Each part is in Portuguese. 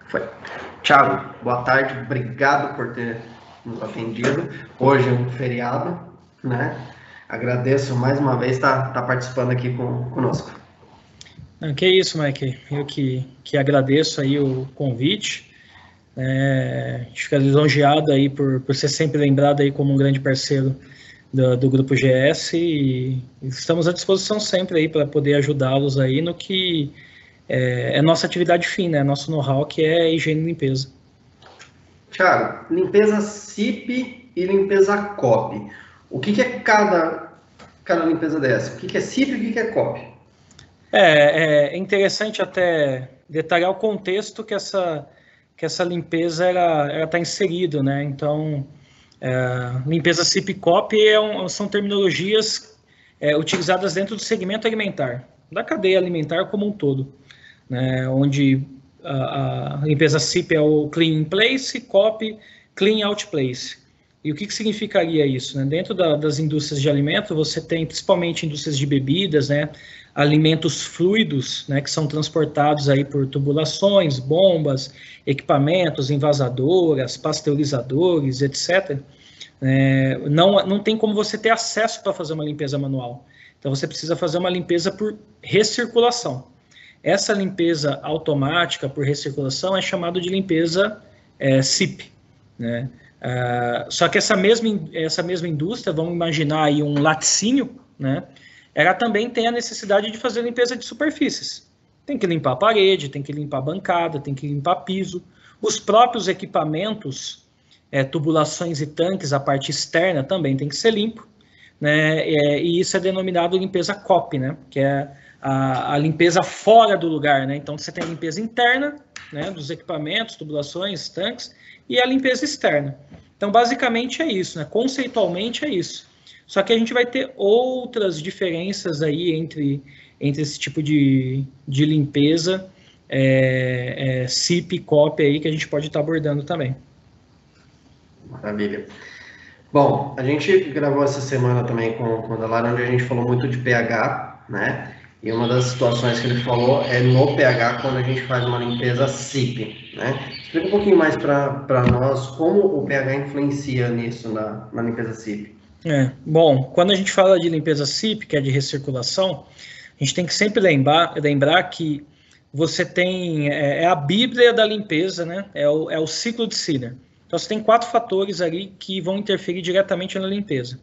Foi. Thiago, boa tarde, obrigado por ter nos atendido. Hoje é um feriado, né? Agradeço mais uma vez estar participando aqui conosco. Não, que isso, Mike. Eu que agradeço aí o convite. A gente fica lisonjeado aí por ser sempre lembrado aí como um grande parceiro do Grupo GS e estamos à disposição sempre aí para poder ajudá-los aí no que é nossa atividade fim, né? Nosso know-how que é higiene e limpeza. Thiago, limpeza CIP e limpeza COP. O que é cada limpeza dessa? O que é CIP e o que é COP? É interessante até detalhar o contexto que essa limpeza está inserido, né? Então, limpeza CIP e COP são terminologias utilizadas dentro do segmento alimentar, da cadeia alimentar como um todo, né? Onde a limpeza CIP é o Clean in Place, COP, Clean Out Place. E o que significaria isso? Né? Dentro das indústrias de alimento, você tem principalmente indústrias de bebidas, né? Alimentos fluidos, né? Que são transportados aí por tubulações, bombas, equipamentos, envasadoras, pasteurizadores, etc. Não tem como você ter acesso para fazer uma limpeza manual. Então, você precisa fazer uma limpeza por recirculação. Essa limpeza automática por recirculação é chamada de limpeza CIP, né? Só que essa mesma indústria, vamos imaginar aí um laticínio, né? Ela também tem a necessidade de fazer limpeza de superfícies. Tem que limpar a parede, tem que limpar a bancada, tem que limpar piso. Os próprios equipamentos, tubulações e tanques, a parte externa também tem que ser limpo, né? E isso é denominado limpeza COP, né? Que é a limpeza fora do lugar, né? Então você tem a limpeza interna, né, dos equipamentos, tubulações, tanques, e a limpeza externa. Então, basicamente é isso, né? Conceitualmente é isso. Só que a gente vai ter outras diferenças aí entre esse tipo de limpeza, CIP e COP aí, que a gente pode estar abordando também. Maravilha. Bom, a gente gravou essa semana também com a Lara, onde a gente falou muito de pH, né? E uma das situações que ele falou é no pH, quando a gente faz uma limpeza CIP, né? Explica um pouquinho mais para nós como o pH influencia nisso na limpeza CIP. Bom, quando a gente fala de limpeza CIP, que é de recirculação, a gente tem que sempre lembrar que você tem, a bíblia da limpeza, né? É o ciclo de Skinner. Então, você tem 4 fatores ali que vão interferir diretamente na limpeza,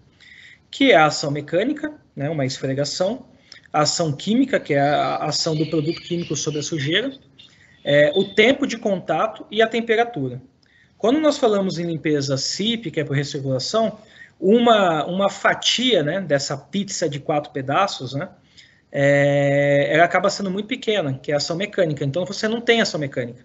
que é a ação mecânica, né, uma esfregação, a ação química, que é a ação do produto químico sobre a sujeira, o tempo de contato e a temperatura. Quando nós falamos em limpeza CIP, que é por recirculação, uma fatia, né, dessa pizza de 4 pedaços, né, ela acaba sendo muito pequena, que é a ação mecânica. Então, você não tem ação mecânica.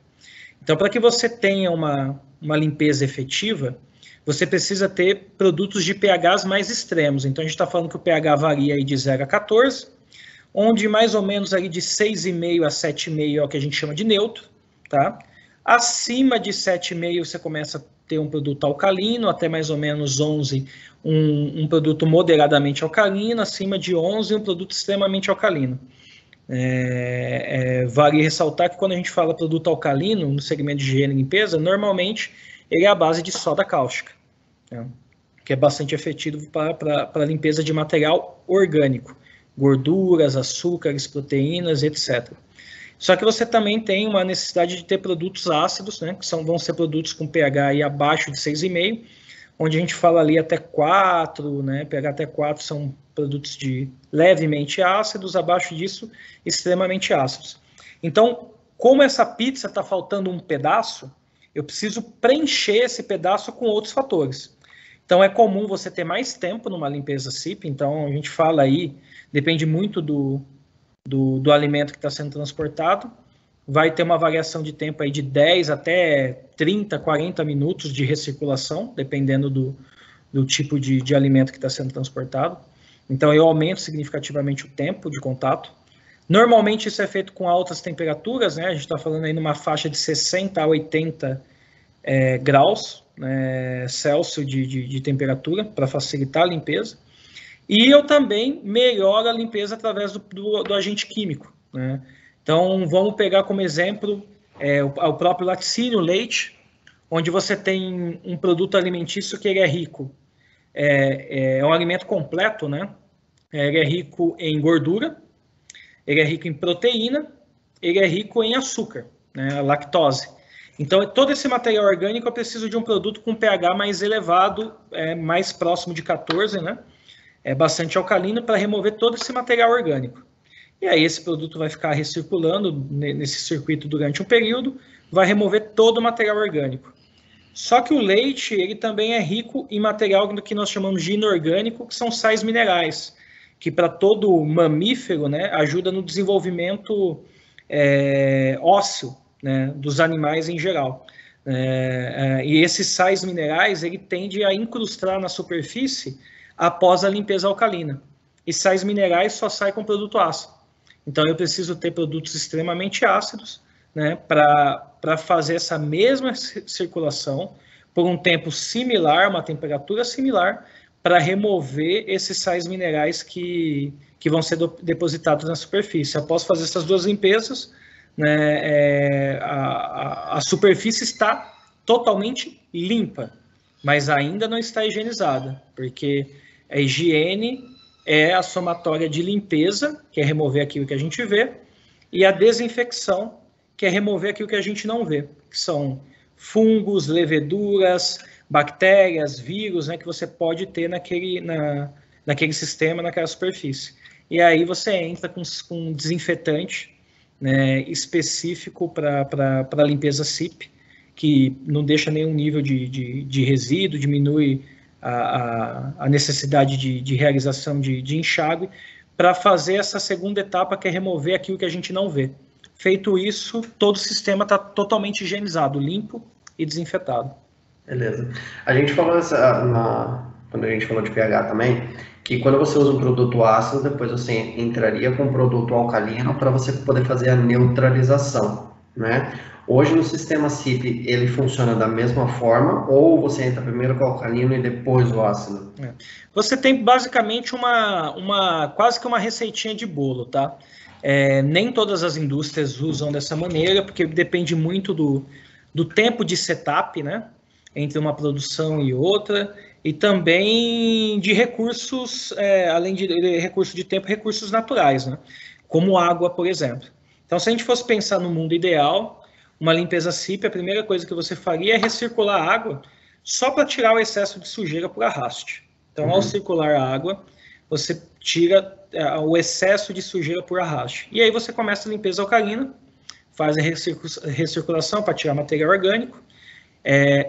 Então, para que você tenha uma limpeza efetiva, você precisa ter produtos de pHs mais extremos. Então, a gente está falando que o pH varia aí de 0 a 14, onde mais ou menos ali de 6,5 a 7,5 é o que a gente chama de neutro, tá? Acima de 7,5 você começa a ter um produto alcalino, até mais ou menos 11, um produto moderadamente alcalino, acima de 11, um produto extremamente alcalino. Vale ressaltar que quando a gente fala produto alcalino, no segmento de higiene e limpeza, normalmente ele é a base de soda cáustica, né? Que é bastante efetivo para limpeza de material orgânico, gorduras, açúcares, proteínas, etc. Só que você também tem uma necessidade de ter produtos ácidos, né, que vão ser produtos com pH aí abaixo de 6,5, onde a gente fala ali até 4, né, pH até 4 são produtos de levemente ácidos, abaixo disso, extremamente ácidos. Então, como essa pizza está faltando um pedaço, eu preciso preencher esse pedaço com outros fatores. Então, é comum você ter mais tempo numa limpeza CIP, então a gente fala aí, depende muito do alimento que está sendo transportado, vai ter uma variação de tempo aí de 10 até 30, 40 minutos de recirculação, dependendo do tipo de alimento que está sendo transportado. Então, eu aumento significativamente o tempo de contato. Normalmente, isso é feito com altas temperaturas, né? A gente está falando aí numa faixa de 60 a 80 graus, né, Celsius de temperatura, para facilitar a limpeza. E eu também melhoro a limpeza através do agente químico, né? Então, vamos pegar como exemplo o próprio laticínio, leite, onde você tem um produto alimentício que ele é rico. É um alimento completo, né? Ele é rico em gordura, ele é rico em proteína, ele é rico em açúcar, né? A lactose. Então, todo esse material orgânico, eu preciso de um produto com pH mais elevado, mais próximo de 14, né? É bastante alcalino para remover todo esse material orgânico. E aí esse produto vai ficar recirculando nesse circuito durante um período, vai remover todo o material orgânico. Só que o leite, ele também é rico em material do que nós chamamos de inorgânico, que são sais minerais, que para todo mamífero, né, ajuda no desenvolvimento ósseo, né, dos animais em geral. E esses sais minerais, ele tende a incrustar na superfície após a limpeza alcalina. E sais minerais só saem com produto ácido. Então, eu preciso ter produtos extremamente ácidos, né, para fazer essa mesma circulação por um tempo similar, uma temperatura similar, para remover esses sais minerais que vão ser depositados na superfície. Após fazer essas duas limpezas, né, a superfície está totalmente limpa, mas ainda não está higienizada, porque a higiene é a somatória de limpeza, que é remover aquilo que a gente vê, e a desinfecção, que é remover aquilo que a gente não vê, que são fungos, leveduras, bactérias, vírus, né, que você pode ter naquele sistema, naquela superfície. E aí você entra com um desinfetante, né, específico para limpeza SIP, que não deixa nenhum nível de resíduo, diminui a necessidade de realização de enxágue, para fazer essa segunda etapa, que é remover aquilo que a gente não vê. Feito isso, todo o sistema está totalmente higienizado, limpo e desinfetado. Beleza. A gente falou quando a gente falou de pH também, que quando você usa um produto ácido, depois você entraria com um produto alcalino para você poder fazer a neutralização, né? Hoje no sistema SIP ele funciona da mesma forma, ou você entra primeiro com o alcalino e depois o ácido? Você tem basicamente quase que uma receitinha de bolo, tá? Nem todas as indústrias usam dessa maneira, porque depende muito do tempo de setup, né, entre uma produção e outra, e também de recursos, além de recurso de tempo, recursos naturais, né, como água, por exemplo. Então, se a gente fosse pensar no mundo ideal, uma limpeza SIP, a primeira coisa que você faria é recircular a água só para tirar o excesso de sujeira por arraste. Então, ao circular a água, você tira o excesso de sujeira por arraste. E aí você começa a limpeza alcalina, faz a recirculação para tirar material orgânico,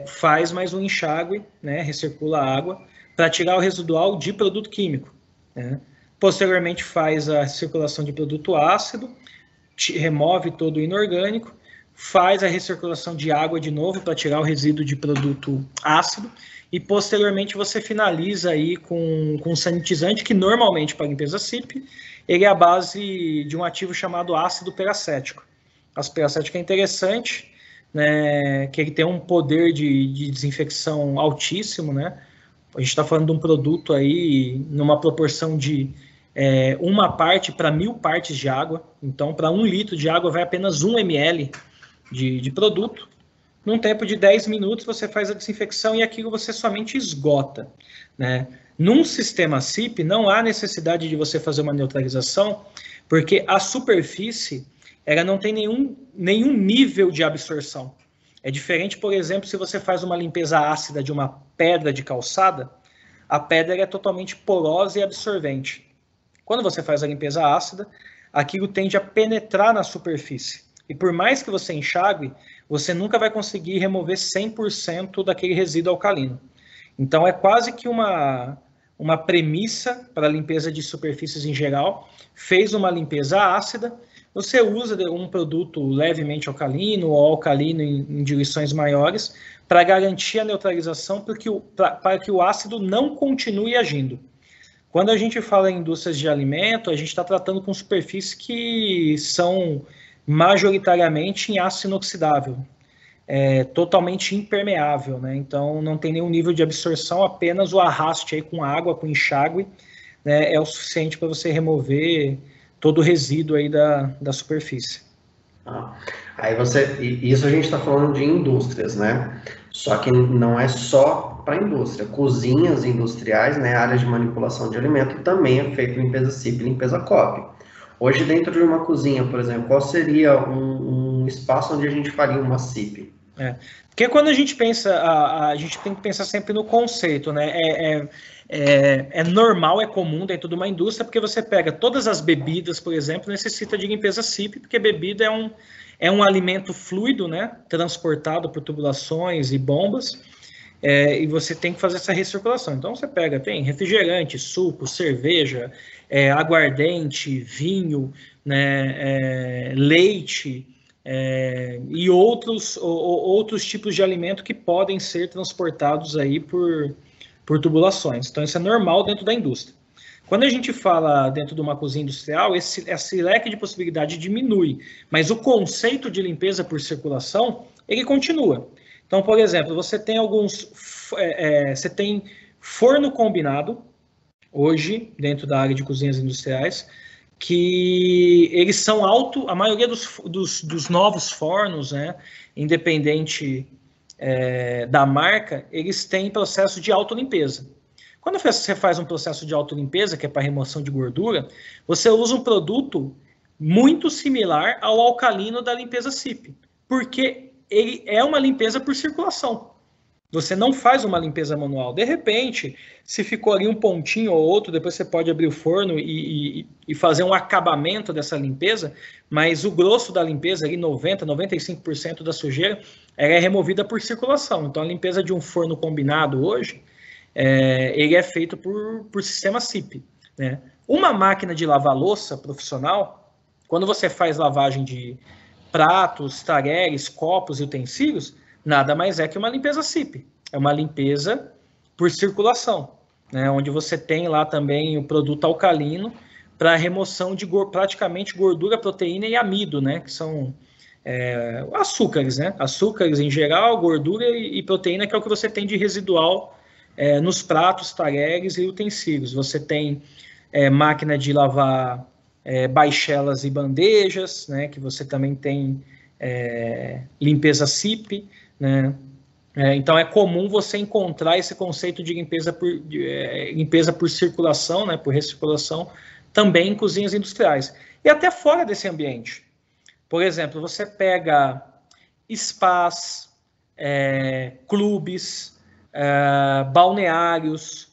faz mais um enxágue, né, recircula a água, para tirar o residual de produto químico, né. Posteriormente faz a circulação de produto ácido, remove todo o inorgânico, faz a recirculação de água de novo para tirar o resíduo de produto ácido, e posteriormente você finaliza aí com sanitizante, que normalmente para limpeza SIP, ele é a base de um ativo chamado ácido peracético. O ácido peracético é interessante, né, que ele tem um poder de desinfecção altíssimo, né? A gente está falando de um produto aí numa proporção de 1 parte para 1000 partes de água. Então, para 1 litro de água vai apenas 1 ml de produto. Num tempo de 10 minutos você faz a desinfecção e aquilo você somente esgota, né? Num sistema SIP não há necessidade de você fazer uma neutralização, porque a superfície ela não tem nenhum nível de absorção. É diferente, por exemplo, se você faz uma limpeza ácida de uma pedra de calçada, a pedra é totalmente porosa e absorvente. Quando você faz a limpeza ácida, aquilo tende a penetrar na superfície. E por mais que você enxague, você nunca vai conseguir remover 100% daquele resíduo alcalino. Então, é quase que uma premissa para a limpeza de superfícies em geral. Fez uma limpeza ácida, você usa um produto levemente alcalino ou alcalino em diluições maiores para garantir a neutralização para que o ácido não continue agindo. Quando a gente fala em indústrias de alimento, a gente está tratando com superfícies que são majoritariamente em aço inoxidável, totalmente impermeável, né? Então não tem nenhum nível de absorção, apenas o arraste aí com água, com enxágue, né, é o suficiente para você remover todo o resíduo aí da superfície. Isso a gente está falando de indústrias, né? Só que não é só para indústria. Cozinhas industriais, né? Áreas de manipulação de alimento também é feito limpeza CIP, limpeza COP. Hoje, dentro de uma cozinha, por exemplo, qual seria um espaço onde a gente faria uma CIP? Porque quando a gente pensa, a gente tem que pensar sempre no conceito, né? É normal, é comum dentro de uma indústria, porque você pega todas as bebidas, por exemplo, necessita de limpeza CIP, porque bebida é um alimento fluido, né? Transportado por tubulações e bombas, e você tem que fazer essa recirculação. Então você pega, tem refrigerante, suco, cerveja, aguardente, vinho, né? Leite. E outros tipos de alimento que podem ser transportados aí por tubulações. Então, isso é normal dentro da indústria. Quando a gente fala dentro de uma cozinha industrial, esse leque de possibilidade diminui, mas o conceito de limpeza por circulação, ele continua. Então, por exemplo, você tem você tem forno combinado, hoje, dentro da área de cozinhas industriais, que eles são a maioria dos novos fornos, né, independente da marca, eles têm processo de autolimpeza. Quando você faz um processo de autolimpeza, que é para remoção de gordura, você usa um produto muito similar ao alcalino da limpeza CIP, porque ele é uma limpeza por circulação. Você não faz uma limpeza manual. De repente, se ficou ali um pontinho ou outro, depois você pode abrir o forno e fazer um acabamento dessa limpeza, mas o grosso da limpeza, ali 90%, 95% da sujeira, ela é removida por circulação. Então, a limpeza de um forno combinado hoje, ele é feito por sistema CIP. Né? Uma máquina de lavar louça profissional, quando você faz lavagem de pratos, talheres, copos e utensílios, nada mais é que uma limpeza CIP. É uma limpeza por circulação, né? Onde você tem lá também o produto alcalino para remoção de praticamente gordura, proteína e amido, né? Que são açúcares, né? Açúcares em geral, gordura e proteína, que é o que você tem de residual nos pratos, talheres e utensílios. Você tem máquina de lavar baixelas e bandejas, né? Que você também tem limpeza CIP, né? Então é comum você encontrar esse conceito de limpeza por circulação, né, por recirculação, também em cozinhas industriais. E até fora desse ambiente. Por exemplo, você pega spas, clubes, balneários,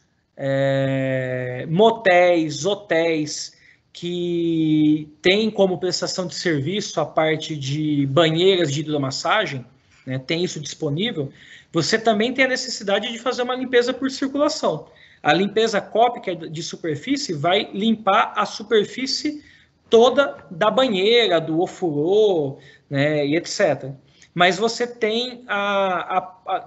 motéis, hotéis, que têm como prestação de serviço a parte de banheiras de hidromassagem, né, tem isso disponível, você também tem a necessidade de fazer uma limpeza por circulação. A limpeza COP, que é de superfície, vai limpar a superfície toda da banheira, do ofurô, né, e etc. Mas você tem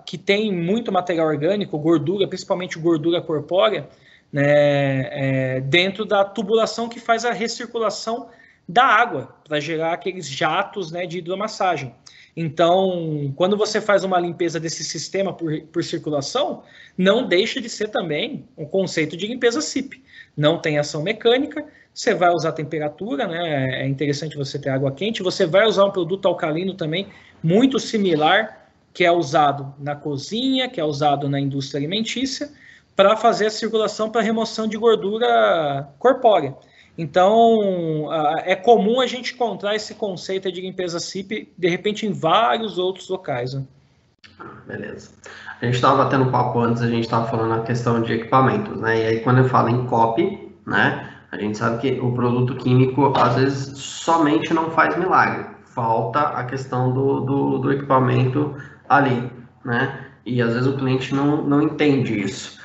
que tem muito material orgânico, gordura, principalmente gordura corpórea, né, dentro da tubulação que faz a recirculação da água, para gerar aqueles jatos, né, de hidromassagem. Então, quando você faz uma limpeza desse sistema por circulação, não deixa de ser também um conceito de limpeza CIP. Não tem ação mecânica, você vai usar temperatura, né? É interessante você ter água quente, você vai usar um produto alcalino também, muito similar, que é usado na cozinha, que é usado na indústria alimentícia, para fazer a circulação para remoção de gordura corpórea. Então, é comum a gente encontrar esse conceito de limpeza CIP, de repente, em vários outros locais. Né? Beleza. A gente estava batendo papo antes, a gente estava falando a questão de equipamentos, né? E aí, quando eu falo em COP, né? A gente sabe que o produto químico, às vezes, somente não faz milagre. Falta a questão do equipamento ali, né? E, às vezes, o cliente não entende isso.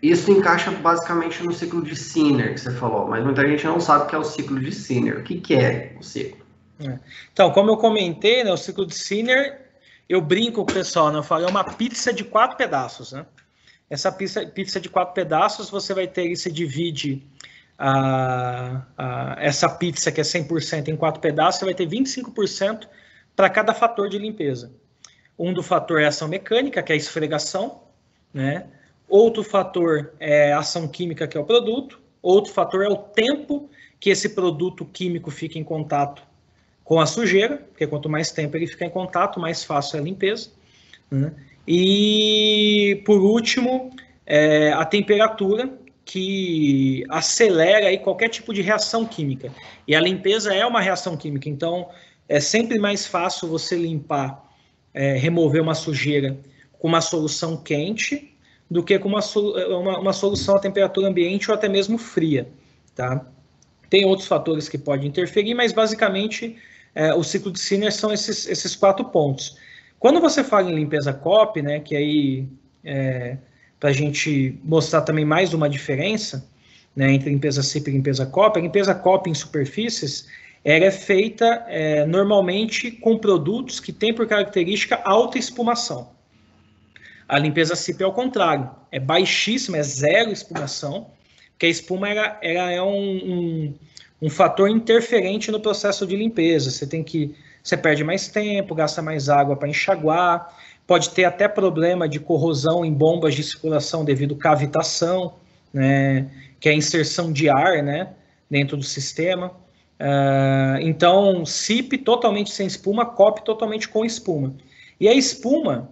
Isso encaixa basicamente no ciclo de Sinner que você falou, mas muita gente não sabe o que é o ciclo de Sinner. O que é o ciclo? Então, como eu comentei, né, o ciclo de Sinner, eu brinco com o pessoal, né, eu falo, é uma pizza de 4 pedaços. Né? Essa pizza de 4 pedaços, você vai ter, você divide essa pizza que é 100% em 4 pedaços, você vai ter 25% para cada fator de limpeza. Um do fator é a ação mecânica, que é a esfregação, né? Outro fator é a ação química, que é o produto. Outro fator é o tempo que esse produto químico fica em contato com a sujeira, porque quanto mais tempo ele fica em contato, mais fácil é a limpeza, né? E, por último, a temperatura, que acelera aí qualquer tipo de reação química. E a limpeza é uma reação química, então é sempre mais fácil você limpar, remover uma sujeira com uma solução quente do que com uma solução a temperatura ambiente ou até mesmo fria, tá? Tem outros fatores que podem interferir, mas basicamente o ciclo de Sinner são esses 4 pontos. Quando você fala em limpeza COP, né, que aí para a gente mostrar também mais uma diferença, né, entre limpeza CIP e limpeza COP, a limpeza COP em superfícies ela é feita normalmente com produtos que têm por característica alta espumação. A limpeza CIP é ao contrário, é baixíssima, é zero espumação, porque a espuma ela é um fator interferente no processo de limpeza. Você perde mais tempo, gasta mais água para enxaguar, pode ter até problema de corrosão em bombas de circulação devido à cavitação, né, que é a inserção de ar, né, dentro do sistema. Então, CIP totalmente sem espuma, COP totalmente com espuma. E a espuma,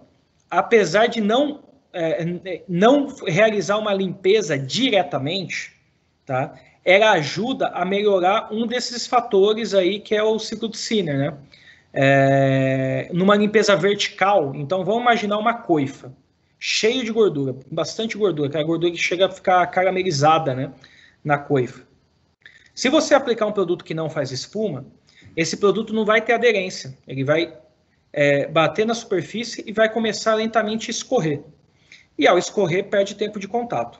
apesar de não realizar uma limpeza diretamente, tá, ela ajuda a melhorar um desses fatores aí, que é o ciclo de Sinner, né? Numa limpeza vertical, então vamos imaginar uma coifa cheia de gordura, bastante gordura, aquela gordura que chega a ficar caramelizada, né, na coifa. Se você aplicar um produto que não faz espuma, esse produto não vai ter aderência, ele vai bater na superfície e vai começar lentamente a escorrer. E ao escorrer, perde tempo de contato.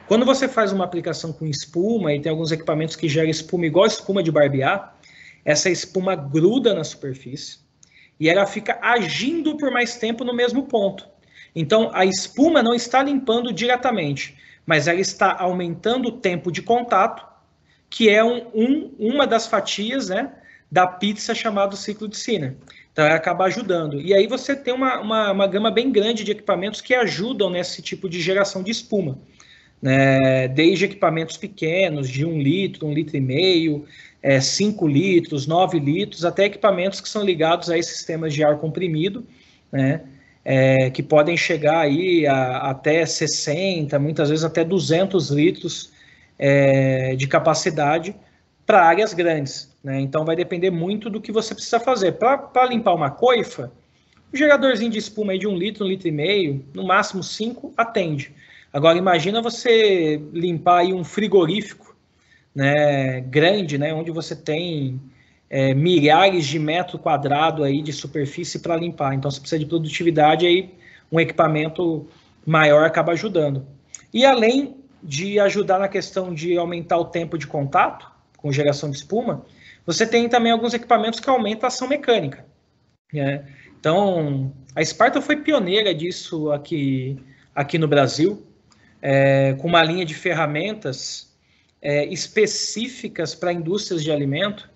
Quando você faz uma aplicação com espuma, e tem alguns equipamentos que geram espuma igual espuma de barbear, essa espuma gruda na superfície e ela fica agindo por mais tempo no mesmo ponto. Então, a espuma não está limpando diretamente, mas ela está aumentando o tempo de contato, que é uma das fatias, né, da pizza chamado ciclo de Sinner. Então, ela acaba ajudando. E aí você tem uma gama bem grande de equipamentos que ajudam nesse tipo de geração de espuma, né? Desde equipamentos pequenos, de 1 litro, 1,5 litro, 5 litros, 9 litros, até equipamentos que são ligados a esses sistemas de ar comprimido, né? Que podem chegar aí até 60, muitas vezes até 200 litros de capacidade para áreas grandes, né? Então vai depender muito do que você precisa fazer. Para limpar uma coifa, um geradorzinho de espuma aí de 1 litro, 1,5 litro, no máximo 5, atende. Agora imagina você limpar aí um frigorífico, né, grande, né, onde você tem milhares de metros quadrados aí de superfície para limpar. Então, você precisa de produtividade, aí um equipamento maior acaba ajudando. E além de ajudar na questão de aumentar o tempo de contato com geração de espuma, você tem também alguns equipamentos que aumentam a ação mecânica, né? Então, a Sparta foi pioneira disso aqui no Brasil, com uma linha de ferramentas específicas para indústrias de alimento,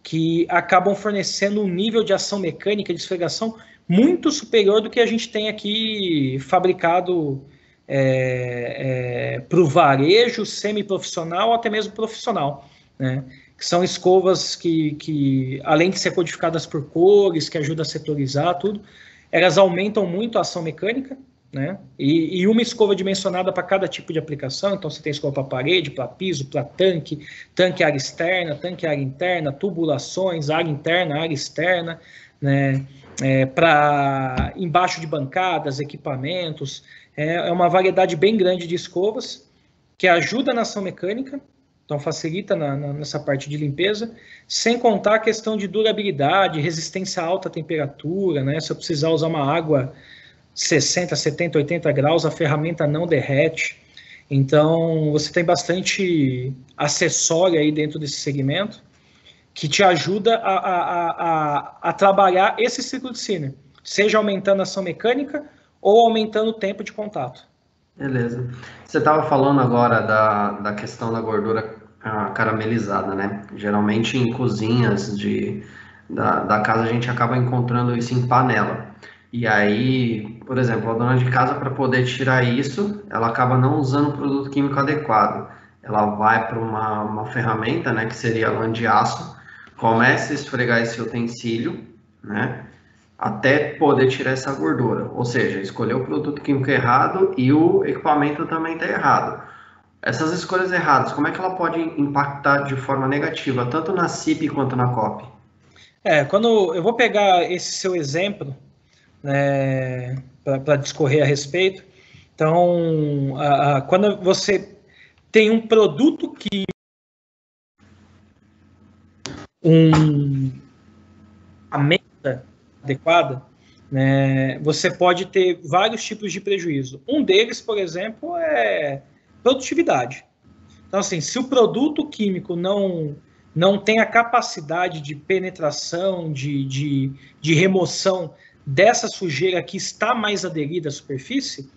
que acabam fornecendo um nível de ação mecânica de esfregação muito superior do que a gente tem aqui fabricado para o varejo semiprofissional ou até mesmo profissional, né? Que são escovas que, além de ser codificadas por cores, que ajudam a setorizar tudo, elas aumentam muito a ação mecânica, né? E uma escova dimensionada para cada tipo de aplicação. Então, você tem escova para parede, para piso, para tanque área externa, tanque área interna, tubulações, área interna, área externa, né? Para embaixo de bancadas, equipamentos. É uma variedade bem grande de escovas que ajuda na ação mecânica, então facilita nessa parte de limpeza, sem contar a questão de durabilidade, resistência a alta temperatura, né? Se eu precisar usar uma água 60, 70, 80 graus, a ferramenta não derrete. Então, você tem bastante acessório aí dentro desse segmento que te ajuda a trabalhar esse ciclo de Sinner, seja aumentando a ação mecânica ou aumentando o tempo de contato. Beleza. Você estava falando agora da questão da gordura caramelizada, né? Geralmente em cozinhas da casa a gente acaba encontrando isso em panela. E aí, por exemplo, a dona de casa, para poder tirar isso, ela acaba não usando o produto químico adequado. Ela vai para uma ferramenta, né, que seria a lã de aço, começa a esfregar esse utensílio, né, até poder tirar essa gordura. Ou seja, escolher o produto químico errado e o equipamento também está errado. Essas escolhas erradas, como é que ela pode impactar de forma negativa, tanto na CIP quanto na COP? Quando eu vou pegar esse seu exemplo, né, para discorrer a respeito, então, quando você tem um produto que a meta adequada, né, você pode ter vários tipos de prejuízo. Um deles, por exemplo, é produtividade. Então, assim, se o produto químico não tem a capacidade de penetração, de remoção dessa sujeira que está mais aderida à superfície,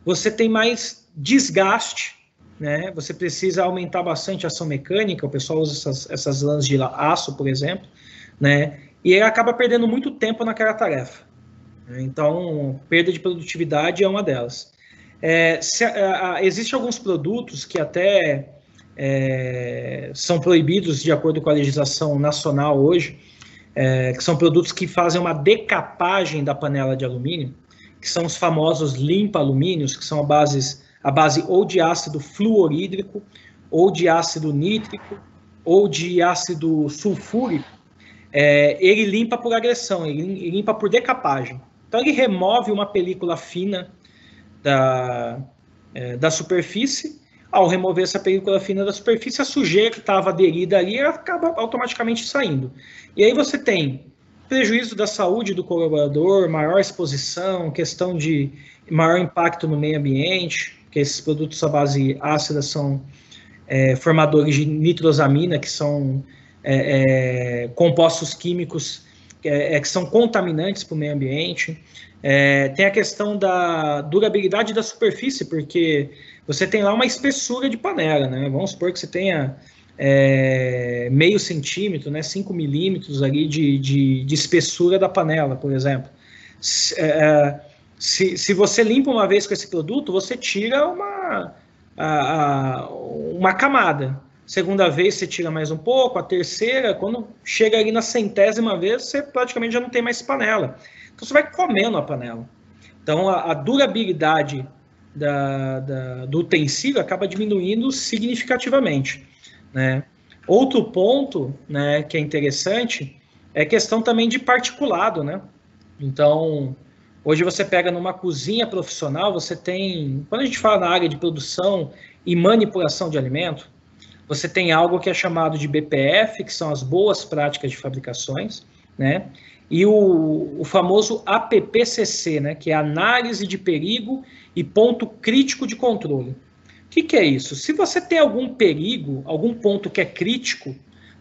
você tem mais desgaste, né? Você precisa aumentar bastante a ação mecânica, o pessoal usa essas lãs de aço, por exemplo, né? E ele acaba perdendo muito tempo naquela tarefa. Então, perda de produtividade é uma delas. Existem alguns produtos que até são proibidos de acordo com a legislação nacional hoje, que são produtos que fazem uma decapagem da panela de alumínio, que são os famosos limpa-alumínios, que são a base ou de ácido fluorídrico, ou de ácido nítrico, ou de ácido sulfúrico. Ele limpa por agressão, ele limpa por decapagem. Então, ele remove uma película fina da superfície. Ao remover essa película fina da superfície, a sujeira que estava aderida ali acaba automaticamente saindo. E aí você tem prejuízo da saúde do colaborador, maior exposição, questão de maior impacto no meio ambiente, porque esses produtos à base ácida são formadores de nitrosamina, que são compostos químicos que são contaminantes para o meio ambiente. Tem a questão da durabilidade da superfície, porque você tem lá uma espessura de panela, né? Vamos supor que você tenha meio centímetro, né, 5 milímetros ali de espessura da panela, por exemplo. Se você limpa uma vez com esse produto, você tira uma camada. Segunda vez você tira mais um pouco, a terceira, quando chega ali na 100ª vez, você praticamente já não tem mais panela. Então você vai comendo a panela. Então a durabilidade do utensílio acaba diminuindo significativamente, né? Outro ponto, né, que é interessante é a questão também de particulado, né? Então, hoje você pega numa cozinha profissional, você tem, quando a gente fala na área de produção e manipulação de alimento, você tem algo que é chamado de BPF, que são as boas práticas de fabricações, né? E o famoso APPCC, né, que é Análise de Perigo e Ponto Crítico de Controle. O que é isso? Se você tem algum perigo, algum ponto que é crítico,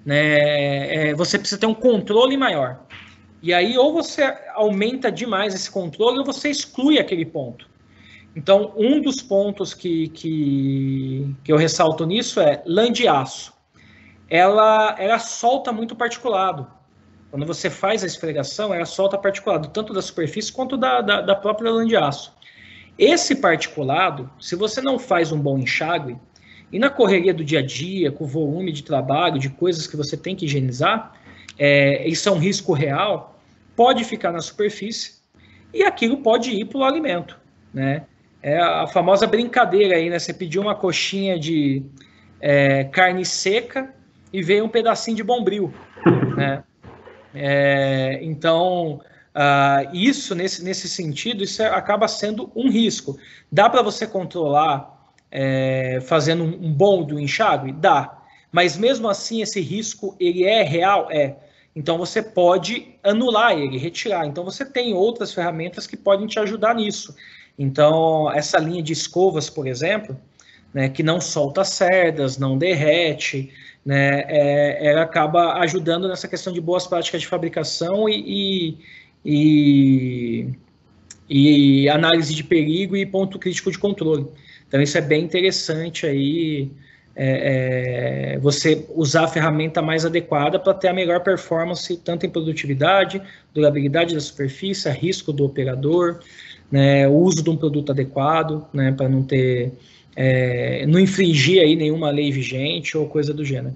né, você precisa ter um controle maior. E aí, ou você aumenta demais esse controle, ou você exclui aquele ponto. Então, um dos pontos que eu ressalto nisso é lã de aço. Ela solta muito particulado. Quando você faz a esfregação, ela solta particulado, tanto da superfície quanto da própria lã de aço. Esse particulado, se você não faz um bom enxágue, e na correria do dia a dia, com o volume de trabalho, de coisas que você tem que higienizar, isso é um risco real, pode ficar na superfície e aquilo pode ir para o alimento, né? É a famosa brincadeira aí, né? Você pediu uma coxinha de carne seca e veio um pedacinho de bombril, né? Então, isso, nesse sentido, isso acaba sendo um risco. Dá para você controlar fazendo um bom do enxágue? Dá. Mas mesmo assim, esse risco, ele é real? Então, você pode anular ele, retirar. Então, você tem outras ferramentas que podem te ajudar nisso. Então, essa linha de escovas, por exemplo, né, que não solta cerdas, não derrete, né, ela acaba ajudando nessa questão de boas práticas de fabricação e análise de perigo e ponto crítico de controle. Então, isso é bem interessante aí, você usar a ferramenta mais adequada para ter a melhor performance, tanto em produtividade, durabilidade da superfície, risco do operador, né, o uso de um produto adequado, né, para não infringir aí nenhuma lei vigente ou coisa do gênero.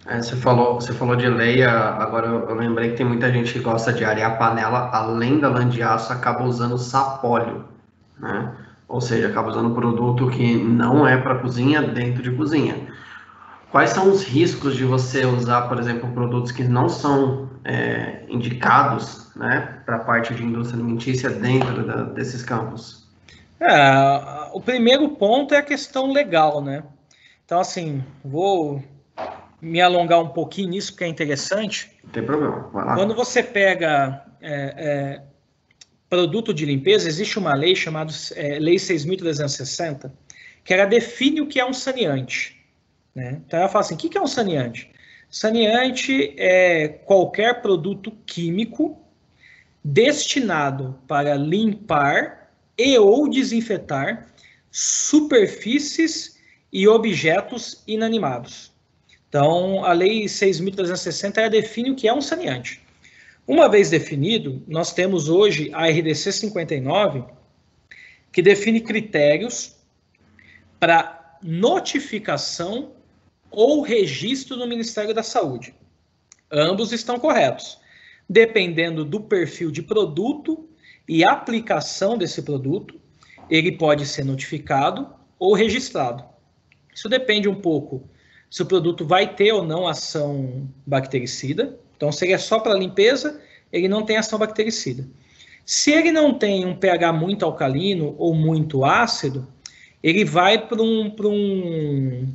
Você falou de lei, agora eu lembrei que tem muita gente que gosta de arear a panela, além da lã de aço, acaba usando sapólio, né? Ou seja, acaba usando produto que não é para cozinha dentro de cozinha. Quais são os riscos de você usar, por exemplo, produtos que não são indicados, né, para a parte de indústria alimentícia dentro desses campos? O primeiro ponto é a questão legal, né? Então, assim, vou me alongar um pouquinho nisso, porque é interessante. Não tem problema, vai lá. Quando você pega produto de limpeza, existe uma lei chamada Lei 6.360, que ela define o que é um saneante. Né? Então, ela fala assim, o que é um saneante? Saneante é qualquer produto químico destinado para limpar e ou desinfetar superfícies e objetos inanimados. Então, a Lei 6.360 define o que é um saneante. Uma vez definido, nós temos hoje a RDC 59, que define critérios para notificação ou registro no Ministério da Saúde. Ambos estão corretos. Dependendo do perfil de produto e aplicação desse produto, ele pode ser notificado ou registrado. Isso depende um pouco se o produto vai ter ou não ação bactericida. Então, se ele é só para limpeza, ele não tem ação bactericida. Se ele não tem um pH muito alcalino ou muito ácido, ele vai para um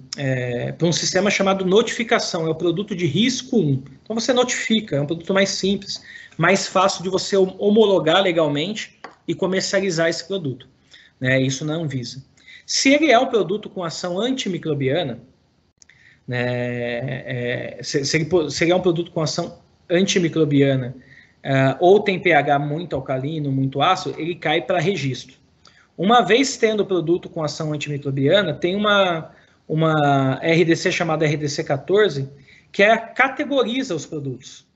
sistema chamado notificação, é o produto de risco 1. Então você notifica, é um produto mais simples, mais fácil de você homologar legalmente e comercializar esse produto. Né? Isso na Anvisa. Se ele é um produto com ação antimicrobiana, né, se ele é um produto com ação antimicrobiana ou tem pH muito alcalino, muito ácido, ele cai para registro. Uma vez tendo o produto com ação antimicrobiana, tem uma RDC chamada RDC 14, que categoriza os produtos.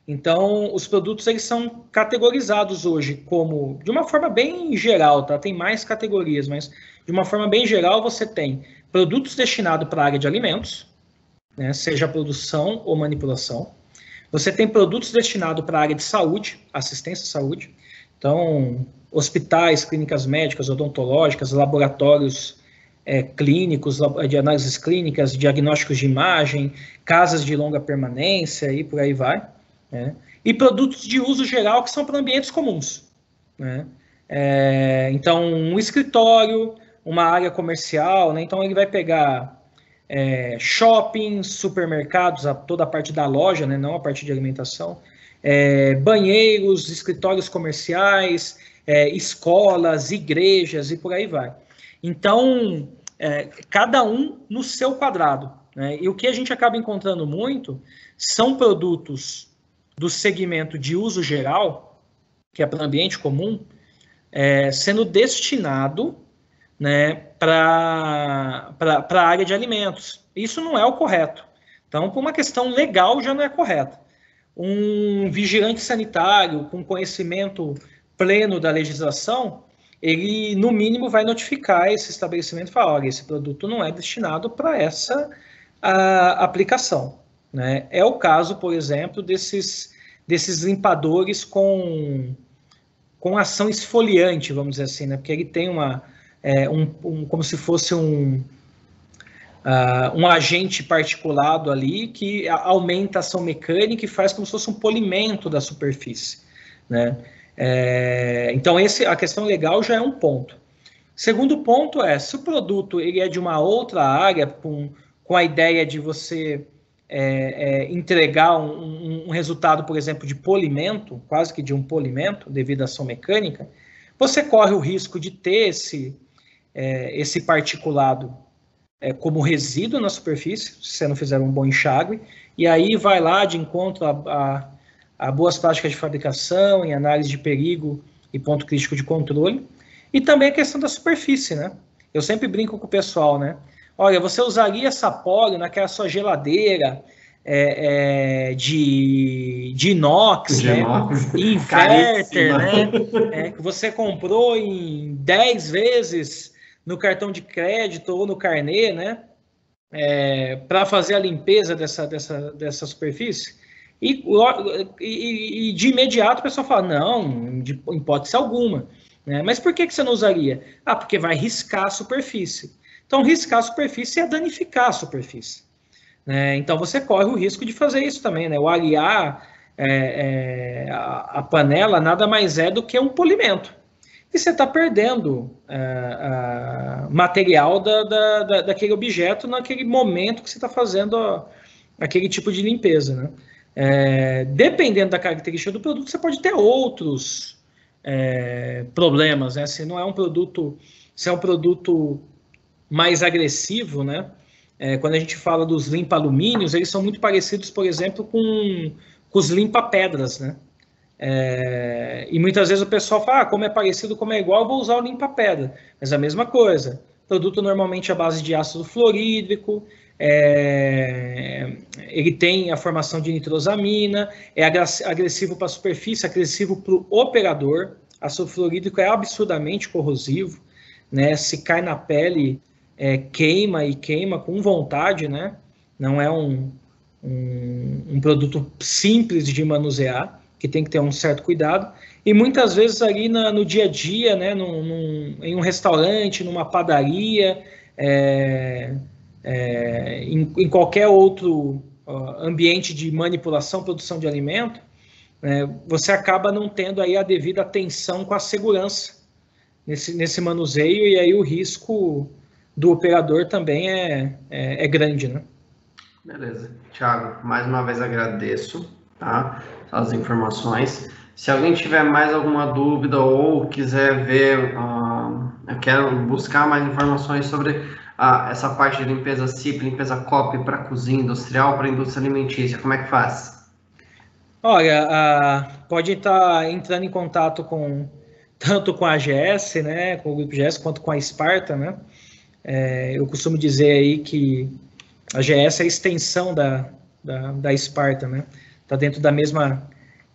Então, os produtos eles são categorizados hoje como, de uma forma bem geral, tá? Tem mais categorias, mas de uma forma bem geral você tem produtos destinados para a área de alimentos, né, seja produção ou manipulação. Você tem produtos destinados para a área de saúde, assistência à saúde. Então, hospitais, clínicas médicas, odontológicas, laboratórios clínicos, de análises clínicas, diagnósticos de imagem, casas de longa permanência e por aí vai. Né? E produtos de uso geral que são para ambientes comuns. Né? Então, um escritório, uma área comercial, né? Então ele vai pegar shoppings, supermercados, toda a parte da loja, né? Não a parte de alimentação, banheiros, escritórios comerciais, escolas, igrejas e por aí vai. Então, cada um no seu quadrado. Né? E o que a gente acaba encontrando muito são produtos do segmento de uso geral, que é para o ambiente comum, sendo destinado, né, para a área de alimentos. Isso não é o correto. Então, por uma questão legal, já não é correto. Um vigilante sanitário com conhecimento pleno da legislação, ele, no mínimo, vai notificar esse estabelecimento e falar, olha, esse produto não é destinado para essa aplicação. Né? É o caso, por exemplo, desses limpadores com ação esfoliante, vamos dizer assim, né? Porque ele tem como se fosse um agente particulado ali que aumenta a ação mecânica e faz como se fosse um polimento da superfície. Né? Então, a questão legal já é um ponto. Segundo ponto se o produto ele é de uma outra área, com a ideia de você entregar um resultado, por exemplo, de polimento, quase que de um polimento, devido à ação mecânica, você corre o risco de ter esse particulado como resíduo na superfície, se você não fizer um bom enxágue, e aí vai lá de encontro a boas práticas de fabricação, em análise de perigo e ponto crítico de controle, e também a questão da superfície, né? Eu sempre brinco com o pessoal, né? Olha, você usaria sapólio naquela sua geladeira de inox, né? Inverter, né? Que você comprou em 10 vezes no cartão de crédito ou no carnê, né? para fazer a limpeza dessa superfície? E de imediato o pessoal fala, não, de hipótese alguma. Né? Mas por que você não usaria? Ah, porque vai riscar a superfície. Então, riscar a superfície é danificar a superfície. Né? Então, você corre o risco de fazer isso também. Né? O arear a panela nada mais é do que um polimento. E você está perdendo material daquele objeto naquele momento que você está fazendo aquele tipo de limpeza. Né? Dependendo da característica do produto, você pode ter outros problemas. Né? Se não é um produto, se é um produto mais agressivo, né? Quando a gente fala dos limpa-alumínios, eles são muito parecidos, por exemplo, com os limpa-pedras, né? E muitas vezes o pessoal fala, como é parecido, como é igual, eu vou usar o limpa-pedra. Mas a mesma coisa. Produto normalmente à base de ácido fluorídrico, ele tem a formação de nitrosamina, é agressivo para a superfície, agressivo para o operador. Ácido fluorídrico é absurdamente corrosivo, né? Se cai na pele, queima e queima com vontade, né? Não é um produto simples de manusear, que tem que ter um certo cuidado, e muitas vezes ali no dia a dia, né, em um restaurante, numa padaria, em qualquer outro ambiente de manipulação, produção de alimento, você acaba não tendo aí a devida atenção com a segurança nesse manuseio, e aí o risco do operador também é grande, né? Beleza. Thiago, mais uma vez agradeço, tá? As informações. Se alguém tiver mais alguma dúvida ou quiser ver, eu quero buscar mais informações sobre essa parte de limpeza CIP, limpeza COP para cozinha industrial, para indústria alimentícia, como é que faz? Olha, pode estar entrando em contato tanto com a AGS, né, com o Grupo GS, quanto com a Sparta, né? Eu costumo dizer aí que a GS é a extensão da Sparta, né? Está dentro da mesma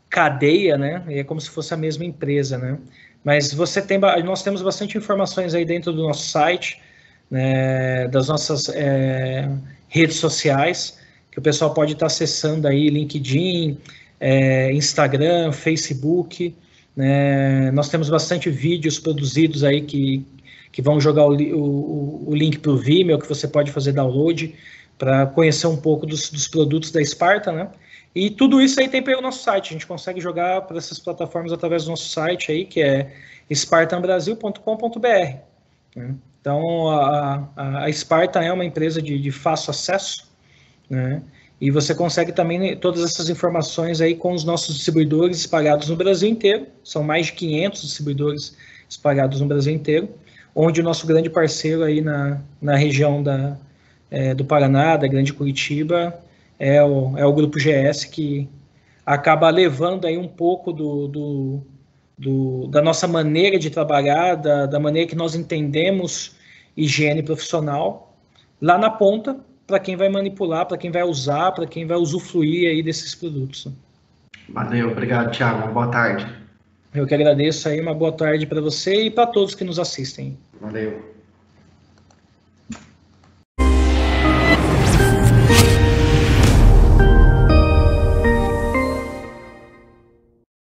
cadeia, né? E é como se fosse a mesma empresa, né? Mas nós temos bastante informações aí dentro do nosso site, né, das nossas redes sociais, que o pessoal pode estar acessando aí, LinkedIn, Instagram, Facebook, né? Nós temos bastante vídeos produzidos aí que vão jogar o link para o Vimeo, que você pode fazer download para conhecer um pouco dos produtos da Sparta, né? E tudo isso aí tem pelo nosso site, a gente consegue jogar para essas plataformas através do nosso site aí, que é spartanbrasil.com.br. Né? Então, a Sparta é uma empresa de fácil acesso, né? E você consegue também todas essas informações aí com os nossos distribuidores espalhados no Brasil inteiro, são mais de 500 distribuidores espalhados no Brasil inteiro, onde o nosso grande parceiro aí na região do Paraná, da Grande Curitiba, é o Grupo GS, que acaba levando aí um pouco da nossa maneira de trabalhar, da maneira que nós entendemos higiene profissional, lá na ponta, para quem vai manipular, para quem vai usar, para quem vai usufruir aí desses produtos. Valeu, obrigado, Thiago. Boa tarde. Eu que agradeço aí, uma boa tarde para você e para todos que nos assistem. Valeu.